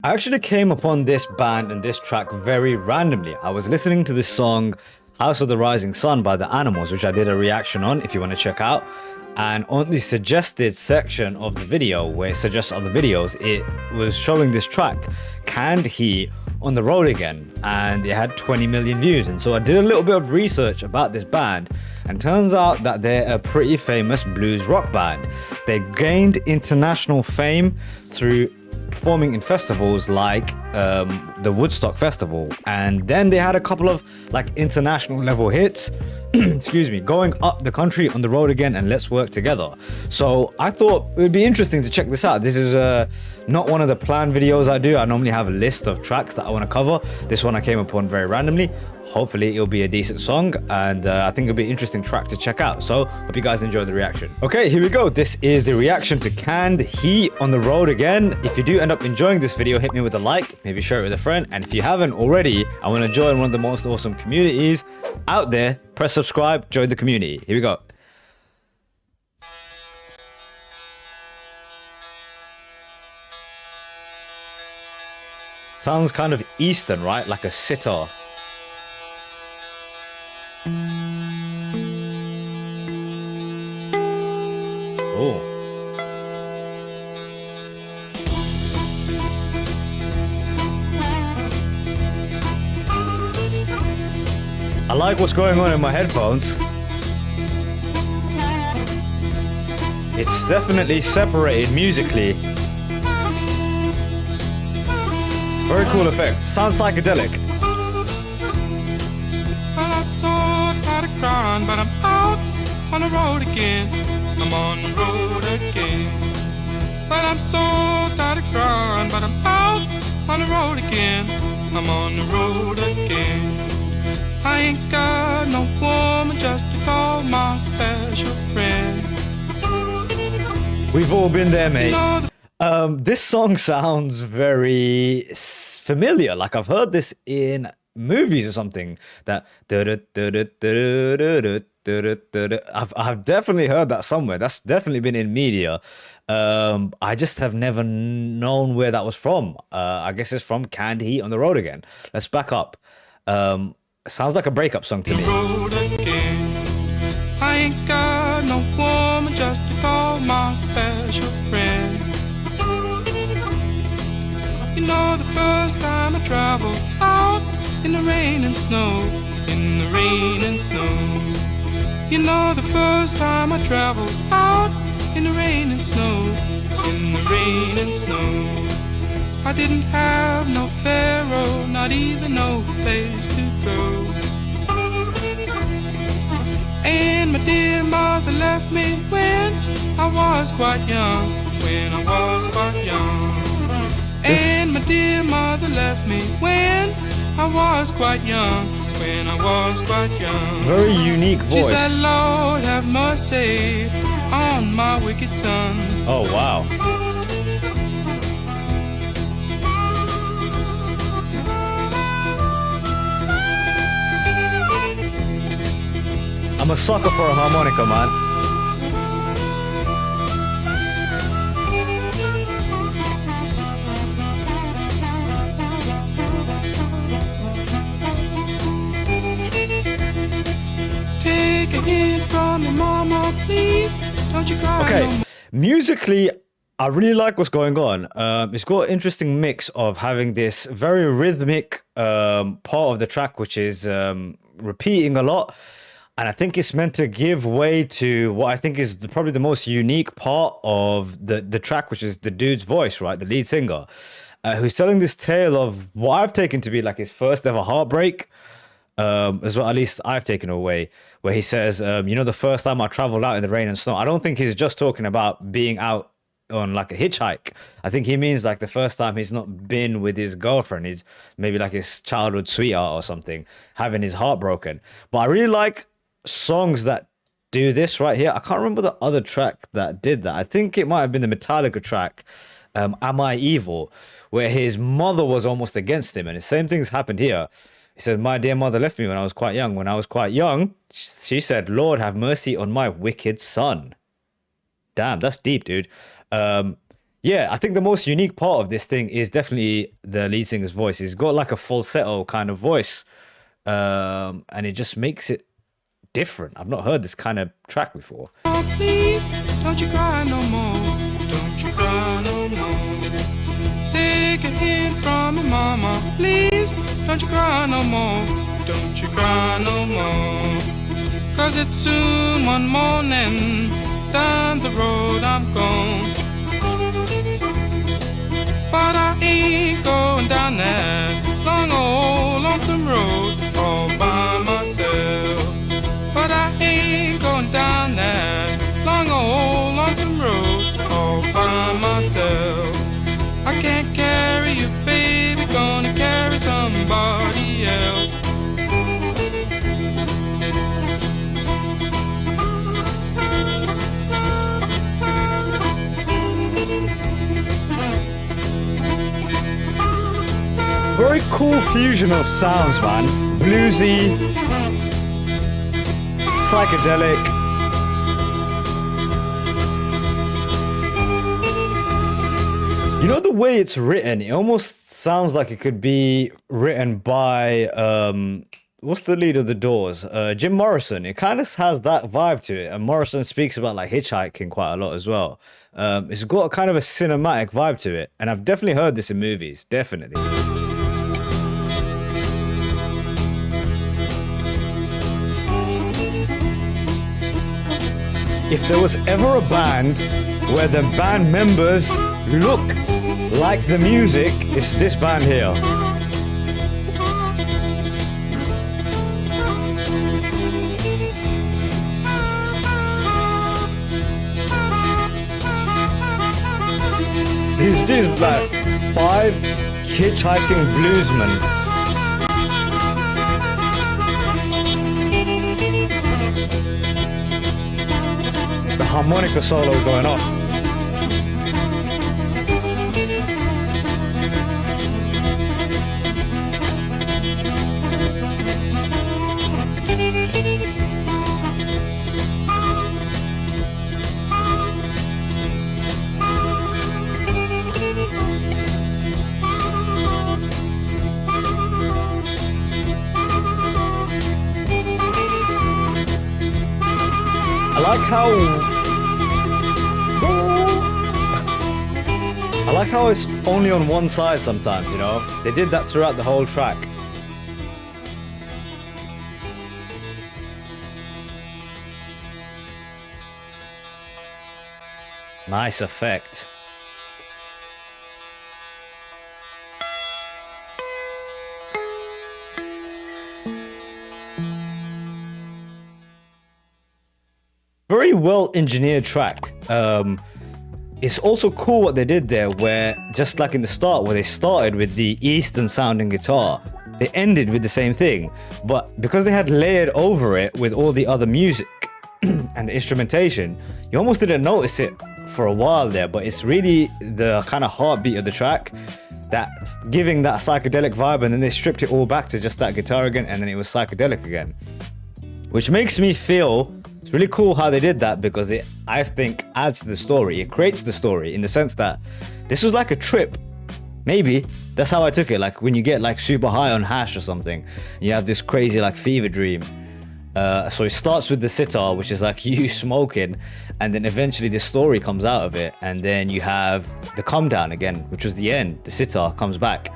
I actually came upon this band and this track very randomly. I was listening to this song House of the Rising Sun by The Animals, which I did a reaction on if you want to check out. And on the suggested section of the video where it suggests other videos, it was showing this track, Canned Heat on the Road Again, and it had 20 million views. And so I did a little bit of research about this band, and turns out that they're a pretty famous blues rock band. They gained international fame through performing in festivals like the Woodstock Festival, and then they had a couple of like international level hits excuse me, Going Up the Country, On the Road Again, and Let's Work Together. So I thought it would be interesting to check this out. This is not one of the planned videos I do. I normally have a list of tracks that I want to cover. This one I came upon very randomly. Hopefully it'll be a decent song, and I think it'll be an interesting track to check out. So hope you guys enjoy the reaction. Okay, here we go. This is the reaction to Canned Heat on the Road Again. If you do end up enjoying this video, hit me with a like, maybe share it with a friend. And if you haven't already, I want to join one of the most awesome communities out there. Press subscribe, join the community. Here we go. Sounds kind of Eastern, right? Like a sitar. Oh. I like what's going on in my headphones. It's definitely separated musically. Very cool effect. Sounds psychedelic. Well, I'm so tired of crying, but I'm out on the road again. I'm on the road again. Well, I'm so tired of crying, but I'm out on the road again. I'm on the road again. I ain't got no woman just to call my special friend. We've all been there, mate. This song sounds very familiar. Like I've heard this in movies or something. That I've definitely heard that somewhere. That's definitely been in media. I just have never known where that was from. I guess it's from Canned Heat on the Road Again. Let's back up. Sounds like a breakup song to me. I ain't got no woman just to call my special friend. You know, the first time I traveled out in the rain and snow, in the rain and snow. You know, the first time I traveled out in the rain and snow, in the rain and snow. I didn't have no pharaoh, not even no place to go. And my dear mother left me when I was quite young, when I was quite young. And my dear mother left me when I was quite young, when I was quite young. Very unique voice. She said, Lord, have mercy on my wicked son. Oh, wow. I'm a sucker for a harmonica, man. Take a hint from your mama, please. Don't you cry. Okay, musically, I really like what's going on. It's got an interesting mix of having this very rhythmic part of the track, which is repeating a lot. And I think it's meant to give way to what I think is probably the most unique part of the track, which is the dude's voice, right? The lead singer, who's telling this tale of what I've taken to be like his first ever heartbreak, as well, at least I've taken away, where he says, you know, the first time I traveled out in the rain and snow. I don't think he's just talking about being out on like a hitchhike. I think he means like the first time he's not been with his girlfriend. He's maybe like his childhood sweetheart or something, having his heart broken. But I really like songs that do this right here. I can't remember the other track that did that. I think it might have been the Metallica track, Am I Evil, where his mother was almost against him, and the same things happened here. He said, my dear mother left me when I was quite young. When I was quite young, she said, Lord, have mercy on my wicked son. Damn, that's deep, dude. Yeah, I think the most unique part of this thing is definitely the lead singer's voice. He's got like a falsetto kind of voice, and it just makes it different. I've not heard this kind of track before. Oh, please, don't you cry no more. Don't you cry no more. Take a hint from your mama. Please, don't you cry no more. Don't you cry no more. 'Cause it's soon one morning. Down the road I'm gone. But I ain't going down that long old lonesome road all by myself. But I ain't going down that long old lonesome road all by myself. I can't carry you, baby, gonna carry somebody else. Very cool fusion of sounds, man. Bluesy, psychedelic. You know the way it's written, it almost sounds like it could be written by what's the lead of the Doors? Jim Morrison. It kind of has that vibe to it. And Morrison speaks about like hitchhiking quite a lot as well. It's got a kind of a cinematic vibe to it. And I've definitely heard this in movies, definitely. If there was ever a band where the band members look like the music, it's this band here. These dudes like 5 hitchhiking bluesmen. The harmonica solo going off. I like how it's only on one side sometimes, you know? They did that throughout the whole track. Nice effect. Very well engineered track. It's also cool what they did there, where just like in the start, where they started with the Eastern sounding guitar, they ended with the same thing. But because they had layered over it with all the other music and the instrumentation, you almost didn't notice it for a while there, but it's really the kind of heartbeat of the track that's giving that psychedelic vibe, and then they stripped it all back to just that guitar again, and then it was psychedelic again. Which makes me feel it's really cool how they did that, because it, I think, adds to the story. It creates the story in the sense that this was like a trip. Maybe that's how I took it. Like when you get like super high on hash or something, you have this crazy like fever dream. So it starts with the sitar, which is like you smoking, and then eventually the story comes out of it, and then you have the come down again, which was the end. The sitar comes back.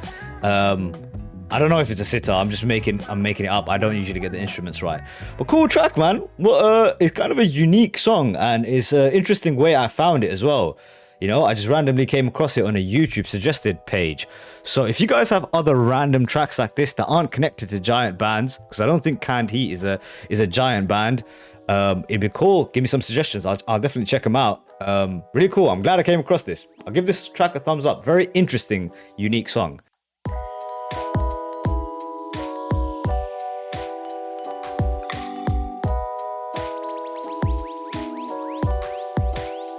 I don't know if it's a sitar. I'm making it up. I don't usually get the instruments right. But cool track, man. Well, it's kind of a unique song, and it's an interesting way I found it as well. You know, I just randomly came across it on a YouTube suggested page. So if you guys have other random tracks like this that aren't connected to giant bands, because I don't think Canned Heat is a giant band, it'd be cool. Give me some suggestions. I'll definitely check them out. Really cool. I'm glad I came across this. I'll give this track a thumbs up. Very interesting, unique song.